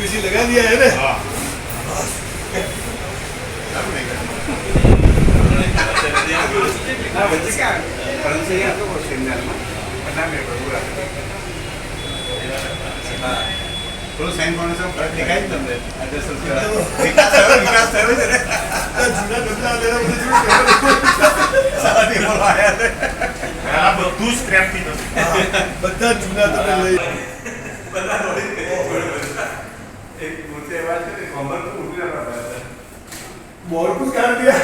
AC लगा दिया है ना। થોડું સાઈન ફાઉન્ડેશન ફરક દેખાય તમને વિકાસ થયો છે ને જૂના ડબલા દેરા બધું સારા ટેબલ આયા છે આ બધું સ્ક્રેપ થી બધા જૂના તમે લઈ બધા एक मुझसे बात है कॉमन को उठ रहा है बोर्ड कुछ कर दिया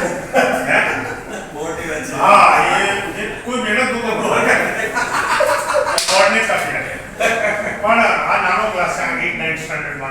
बोर्ड ही बचा हां ये कोई मेहनत तो बोर्ड ने काफी है पण आ नानो क्लास है 8 9 स्टैंडर्ड में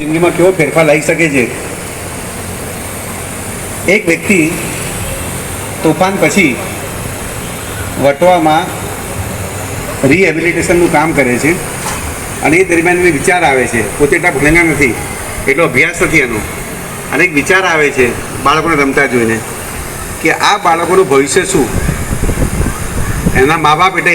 जिंदगी में केवो फेरफार लाई सके छे। एक व्यक्ति तोफान पछी वटवा में रिहेबिलिटेशन काम करे छे અને એ દરમિયાન એ વિચાર આવે છે પોતે એટલા ભણેલા નથી એટલો અભ્યાસ નથી એનો અને એક વિચાર આવે છે બાળકોને રમતા જોઈને કે આ બાળકોનું ભવિષ્ય શું એના મા બાપ એટલે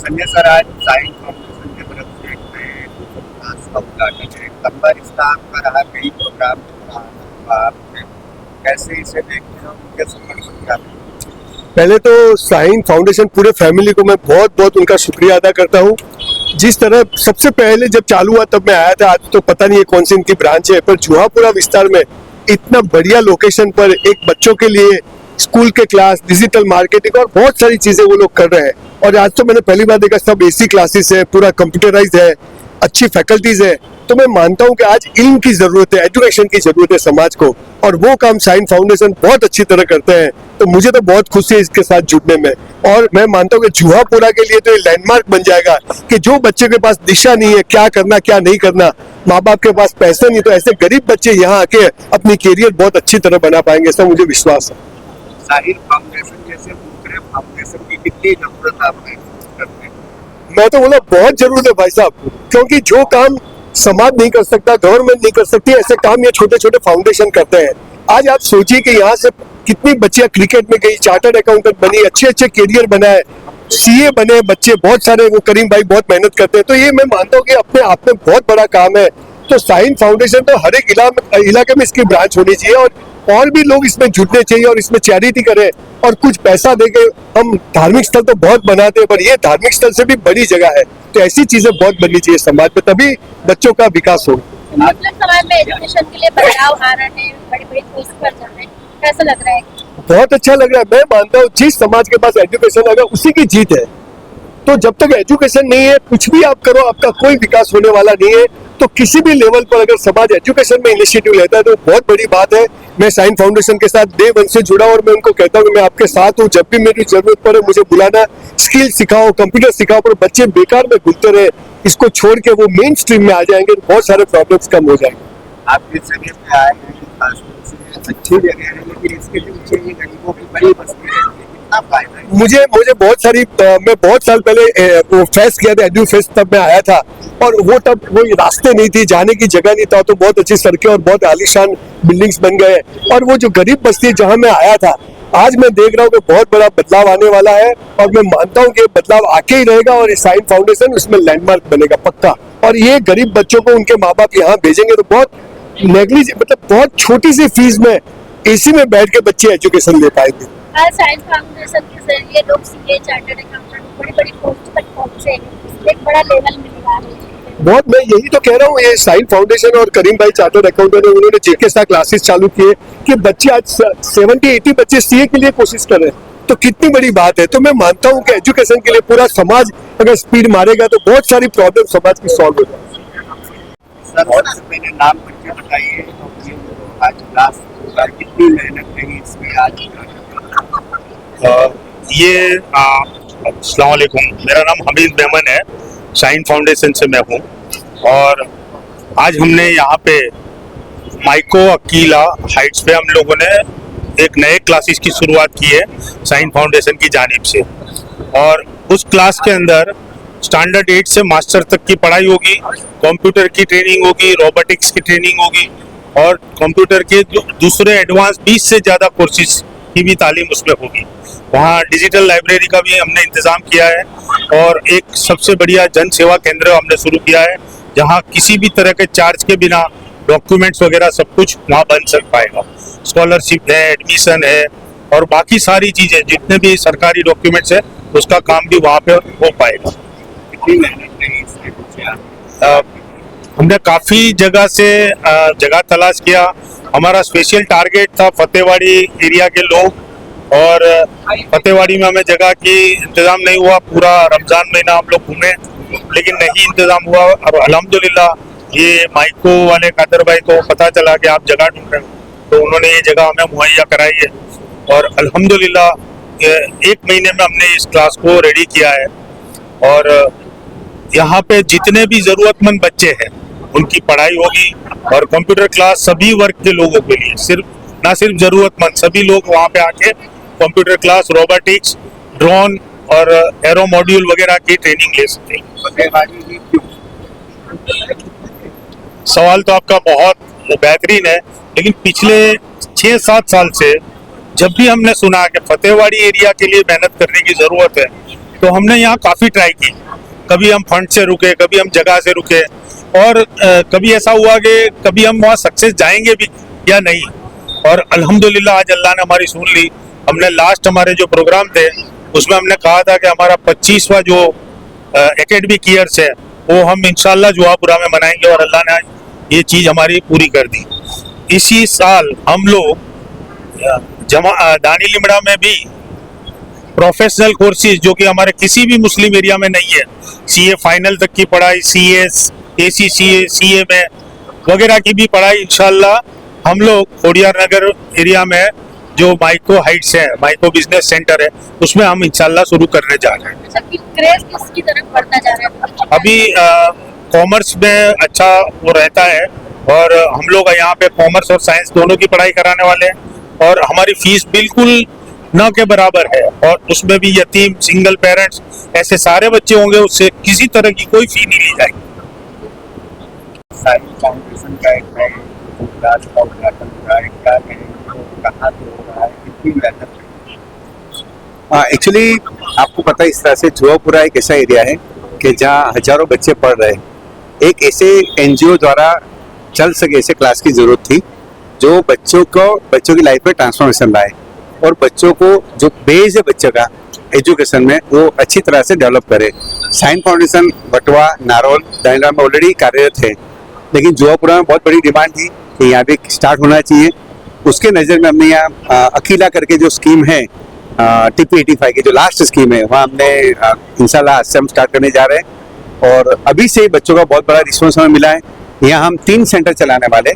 संजय सर आज साइंस फाउंडेशन की तरफ से क्लास का उद्घाटन है। कम्बर स्टाफ का रहा कई प्रोग्राम कैसे इसे देखते हो कैसे समझ। पहले तो साइन फाउंडेशन पूरे फैमिली को मैं बहुत बहुत उनका शुक्रिया अदा करता हूँ। जिस तरह सबसे पहले जब चालू हुआ तब मैं आया था, आज तो पता नहीं है कौन सी इनकी ब्रांच है, पर जुहापुरा विस्तार में इतना बढ़िया लोकेशन पर एक बच्चों के लिए स्कूल के क्लास, डिजिटल मार्केटिंग और बहुत सारी चीजें वो लोग कर रहे हैं। और आज तो मैंने पहली बार देखा सब एसी क्लासेस है, पूरा कंप्यूटराइज है, अच्छी फैकल्टीज है। तो मैं मानता हूँ कि आज इल्म की जरूरत है, एजुकेशन की जरूरत है समाज को, और वो काम साइन फाउंडेशन बहुत अच्छी तरह करते हैं। तो मुझे तो बहुत खुशी है इसके साथ जुड़ने में, और मैं मानता हूँ कि जुहापुरा के लिए तो ये लैंडमार्क बन जाएगा कि जो बच्चे के पास दिशा नहीं है, क्या करना क्या नहीं करना, माँ बाप के पास पैसे नहीं, तो ऐसे गरीब बच्चे यहाँ आके अपनी कैरियर बहुत अच्छी तरह बना पाएंगे, ऐसा मुझे विश्वास है। साहिर फाउंडेशन जैसे दूसरे फाउंडेशन की कितनी जरूरत आप महसूस करते हैं? मैं तो बोला बहुत जरूरत है भाई साहब, क्योंकि जो काम समाज नहीं कर सकता, गवर्नमेंट नहीं कर सकती, ऐसे काम ये छोटे छोटे फाउंडेशन करते हैं। आज आप सोचिए कि यहाँ से कितनी बच्चियां क्रिकेट में गई, चार्टर्ड अकाउंटेंट बनी, अच्छे अच्छे कैरियर बनाए, सीए बने बच्चे बहुत सारे, वो करीम भाई बहुत मेहनत करते हैं। तो ये मैं मानता हूँ कि अपने आप में बहुत बड़ा काम है। तो साइन फाउंडेशन तो हर एक इलाके में इसकी ब्रांच होनी चाहिए, और भी लोग इसमें जुटने चाहिए और इसमें चैरिटी करें और कुछ पैसा देके। हम धार्मिक स्थल तो बहुत बनाते हैं, पर ये धार्मिक स्थल से भी बड़ी जगह है, तो ऐसी चीजें बहुत बननी चाहिए समाज में, तभी बच्चों का विकास हो। मुस्लिम समाज में एजुकेशन के लिए बदलाव आ रहे हैं, बड़ी बड़ी कोर्स कर जा रहे हैं, कैसा लग रहा है? बहुत अच्छा लग रहा है। मैं मानता हूँ जिस समाज के पास एजुकेशन होगा उसी की जीत है। तो जब तक एजुकेशन नहीं है, कुछ भी आप करो, आपका कोई विकास होने वाला नहीं है। तो किसी भी लेवल पर अगर समाज एजुकेशन में इनिशिएटिव लेता है तो बहुत बड़ी बात है। मैं साइन फाउंडेशन के साथ डे 1 से जुड़ा, और मैं उनको कहता हूँ कि मैं आपके साथ हूँ, जब भी मेरी जरूरत पड़े मुझे बुलाना, स्किल सिखाओ, कंप्यूटर सिखाओ, पर बच्चे बेकार में घुलते रहे, इसको छोड़ के वो मेन स्ट्रीम में आ जाएंगे तो बहुत सारे प्रॉब्लम्स कम हो जाएंगे। आप जिस जगह पे आए हैं अच्छी जगह है, लेकिन इसके पीछे ये गरीबों की बड़ी बस्ती है, कितना फायदा है? मुझे बहुत सारी, मैं बहुत साल पहले वो फेस्ट किया था, एडू फेस्ट, तब मैं आया था, और वो तब वो रास्ते नहीं थी, जाने की जगह नहीं था, तो बहुत अच्छी सड़कें और बहुत आलीशान बिल्डिंग्स बन गए। और वो जो गरीब बस्ती जहाँ मैं आया था, आज मैं देख रहा हूँ कि बहुत बड़ा बदलाव आने वाला है, और मैं मानता हूँ कि बदलाव आके ही रहेगा, और साइन फाउंडेशन उसमें लैंडमार्क बनेगा पक्का। और ये गरीब बच्चों को उनके माँ बाप यहाँ भेजेंगे तो बहुत नेग्लिज मतलब बहुत छोटी सी फीस में एसी में बैठ के बच्चे एजुकेशन ले पाएंगे। आज साइंस फाउंडेशन के जरिए लोग सीए चार्टर्ड अकाउंटेंट बड़ी बड़ी पोस्ट तक पहुंचे हैं, एक बड़ा लेवल मिला है। बहुत, मैं यही तो कह रहा हूँ, ये साइन फाउंडेशन और करीम भाई चार्टर्ड अकाउंटेंट, उन्होंने जेके साथ क्लासेस चालू किए कि बच्चे आज 70-80 बच्चे सीए के लिए कोशिश कर रहे हैं, तो कितनी बड़ी बात है। तो मैं मानता हूँ कि एजुकेशन के लिए पूरा समाज अगर स्पीड मारेगा तो बहुत सारी प्रॉब्लम समाज की सॉल्व हो जाएगी। सर और मैंने नाम करके बताइए आज क्लास कितनी मेहनत रही इसमें आज? अस्सलाम वालेकुम, मेरा नाम हमीद मेमन है, शाइन फाउंडेशन से मैं हूँ। और आज हमने यहाँ पे माइको अकीला हाइट्स पे हम लोगों ने एक नए क्लासेस की शुरुआत की है शाइन फाउंडेशन की जानिब से। और उस क्लास के अंदर स्टैंडर्ड 8 से मास्टर तक की पढ़ाई होगी, कंप्यूटर की ट्रेनिंग होगी, रोबोटिक्स की ट्रेनिंग होगी और कंप्यूटर के दूसरे एडवांस 20 से ज़्यादा कोर्सेज की भी तालीम उसमें होगी। वहाँ डिजिटल लाइब्रेरी का भी हमने इंतज़ाम किया है और एक सबसे बढ़िया जन सेवा केंद्र हमने शुरू किया है, जहाँ किसी भी तरह के चार्ज के बिना डॉक्यूमेंट्स वगैरह सब कुछ वहाँ बन सक पाएगा। स्कॉलरशिप है, एडमिशन है और बाकी सारी चीज़ें जितने भी सरकारी डॉक्यूमेंट्स है उसका काम भी वहाँ पे हो पाएगा। कितनी मेहनत रही इसके पीछे? हमने काफ़ी जगह से जगह तलाश किया। हमारा स्पेशल टारगेट था फतेहवाड़ी एरिया के लोग, और फतेहवाड़ी में हमें जगह की इंतज़ाम नहीं हुआ। पूरा रमज़ान महीना हम लोग घूमे लेकिन नहीं इंतज़ाम हुआ। और अल्हम्दुलिल्लाह ये माइको वाले कादर भाई को पता चला कि आप जगह ढूंढ रहे हो, तो उन्होंने ये जगह हमें मुहैया कराई है और अल्हम्दुलिल्लाह 1 महीने में हमने इस क्लास को रेडी किया है। और यहाँ पे जितने भी ज़रूरतमंद बच्चे हैं उनकी पढ़ाई होगी और कंप्यूटर क्लास सभी वर्ग के लोगों के लिए, ना सिर्फ ज़रूरतमंद, सभी लोग वहाँ पे आके कंप्यूटर क्लास, रोबोटिक्स, ड्रोन और एरो मॉड्यूल वगैरह की ट्रेनिंग ले सकते हैं। सवाल तो आपका बहुत बेहतरीन है, लेकिन पिछले 6-7 साल से जब भी हमने सुना कि फतेहवाड़ी एरिया के लिए मेहनत करने की ज़रूरत है तो हमने यहाँ काफ़ी ट्राई की। कभी हम फंड से रुके, कभी हम जगह से रुके और कभी ऐसा हुआ कि कभी हम वहाँ सक्सेस जाएंगे भी या नहीं। और अल्हम्दुलिल्लाह आज अल्लाह ने हमारी सुन ली। हमने लास्ट हमारे जो प्रोग्राम थे उसमें हमने कहा था कि हमारा 25वां जो एकेडमिक ईयर्स है वो हम इंशाल्लाह जुआपुरा में मनाएंगे और अल्लाह ने ये चीज़ हमारी पूरी कर दी। इसी साल हम लोग दानी लिमड़ा में भी प्रोफेशनल कोर्सेज जो कि हमारे किसी भी मुस्लिम एरिया में नहीं है, सीए फाइनल तक की पढ़ाई, सीएस, एसीसीए, सीए में वगैरह की भी पढ़ाई इंशाल्लाह हम लोग खोडियार नगर एरिया में जो माइको हाइट्स है, माइको बिजनेस सेंटर है, उसमें हम इंशाल्लाह शुरू करने जा रहे हैं। क्रेज किसकी तरफ बढ़ता जा रहा है? अभी कॉमर्स में अच्छा वो रहता है और हम लोग यहाँ पे कॉमर्स और साइंस दोनों की पढ़ाई कराने वाले हैं और हमारी फीस बिल्कुल न के बराबर है। और उसमें भी यतीम, सिंगल पेरेंट्स, ऐसे सारे बच्चे होंगे, उससे किसी तरह की कोई फी नहीं ली जाएगी। साइन फाउंडेशन का एक है, क्लास का उद्घाटन हो रहा है, क्या है, कहाँ से हो रहा है, कितनी मेहनत है? एक्चुअली आपको पता है इस तरह से जुआपुरा एक ऐसा एरिया है कि जहाँ हजारों बच्चे पढ़ रहे हैं। एक ऐसे एनजीओ द्वारा चल सके ऐसे क्लास की जरूरत थी जो बच्चों की लाइफ में ट्रांसफॉर्मेशन लाए और बच्चों को जो बेस है बच्चों का एजुकेशन में वो अच्छी तरह से डेवलप करे। साइन फाउंडेशन बटवा, नारोल, दानिला में ऑलरेडी कार्यरत है, लेकिन जुआपुरा में बहुत बड़ी डिमांड थी कि यहाँ भी स्टार्ट होना चाहिए। उसके नज़र में हमने यहाँ अकीला करके जो स्कीम है TP85 की जो लास्ट स्कीम है वहाँ हमने इंशाल्लाह आज से हम स्टार्ट करने जा रहे हैं और अभी से बच्चों का बहुत बड़ा रिस्पॉन्स हमें मिला है। यहाँ हम 3 सेंटर चलाने वाले,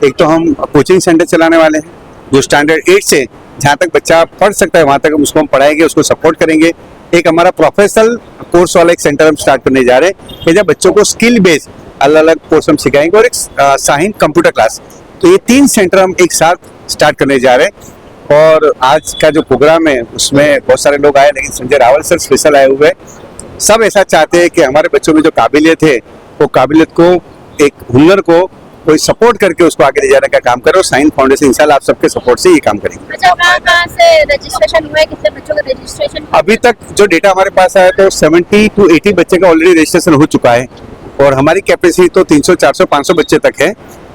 एक तो हम कोचिंग सेंटर चलाने वाले हैं जो स्टैंडर्ड 8 से जहाँ तक बच्चा पढ़ सकता है वहाँ तक हम उसको हम पढ़ाएंगे, उसको सपोर्ट करेंगे। एक हमारा प्रोफेशनल कोर्स वाला एक सेंटर हम स्टार्ट करने जा रहे हैं कि जब बच्चों को स्किल बेस्ड अलग अलग कोर्स हम सिखाएंगे और एक शाहीन कंप्यूटर क्लास। तो ये 3 सेंटर हम एक साथ स्टार्ट करने जा रहे हैं। और आज का जो प्रोग्राम है उसमें बहुत सारे लोग आए, लेकिन संजय रावल सर स्पेशल आए हुए हैं। सब ऐसा चाहते हैं कि हमारे बच्चों में जो काबिलियत है वो काबिलियत को, एक हुनर को कोई सपोर्ट करके उसको आगे ले जाने का काम करे और साइन फाउंडेशन इंशाल्लाह आप सबके सपोर्ट से ये काम करेंगे। अच्छा, कहाँ से रजिस्ट्रेशन हुआ है? कितने बच्चों का रजिस्ट्रेशन? अभी तक जो डेटा हमारे पास आया तो 70 to 80 बच्चे का ऑलरेडी रजिस्ट्रेशन हो चुका है और हमारी कैपेसिटी तो 300, 400, 500 बच्चे तक है।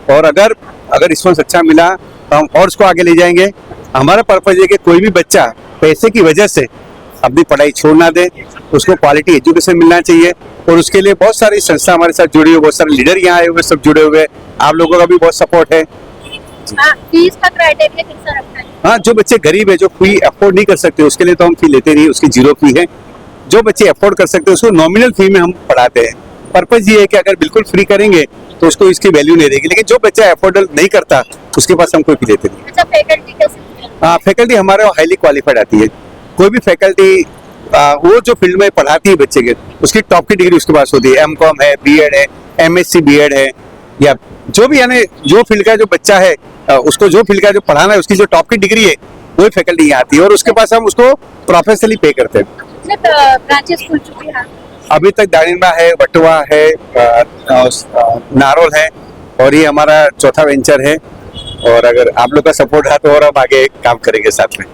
और अगर रिस्पॉन्स अच्छा मिला तो हम और उसको आगे ले जाएंगे। हमारा पर्पज है कि कोई भी बच्चा पैसे की वजह से अपनी पढ़ाई छोड़ ना दे, उसको क्वालिटी एजुकेशन मिलना चाहिए। और उसके लिए बहुत सारी संस्था हमारे साथ जुड़ी हुई, बहुत सारे लीडर यहाँ आए हुए, सब जुड़े हुए। आप लोगों का भी बहुत सपोर्ट है। फीस का क्राइटेरिया कैसा रखा है? हाँ, जो बच्चे गरीब है, जो फी अफोर्ड नहीं कर सकते, उसके लिए तो हम फी लेते नहीं, उसकी 0 फी है। जो बच्चे अफोर्ड कर सकते हैं उसको नॉमिनल फी में हम पढ़ाते हैं। पर्पज ये है कि अगर बिल्कुल फ्री करेंगे तो उसको इसकी वैल्यू नहीं रहेगी, लेकिन जो बच्चा अफोर्ड नहीं करता उसके पास हम कोई फी लेते नहीं। अच्छा, फैकल्टी कैसे? हाँ, फैकल्टी हमारे हाईली क्वालिफाइड आती है। कोई भी फैकल्टी वो जो फील्ड में पढ़ाती है बच्चे के, उसकी टॉप की डिग्री उसके पास होती है। M.Com है, B.Ed है, MSc B.Ed है, या जो भी, यानी जो फील्ड का जो बच्चा है, उसको जो फील्ड का जो पढ़ाना है, उसकी जो टॉप की डिग्री है, वही फैकल्टी यहाँ आती है और उसके पास हम उसको प्रोफेशनली पे करते हैं। कितने ब्रांचेस खुल चुके हैं? अभी तक दारिंबा है, वटवा है, नारोल है, और ये हमारा चौथा वेंचर है। और अगर आप लोग का सपोर्ट है तो और हम आगे काम करेंगे साथ में।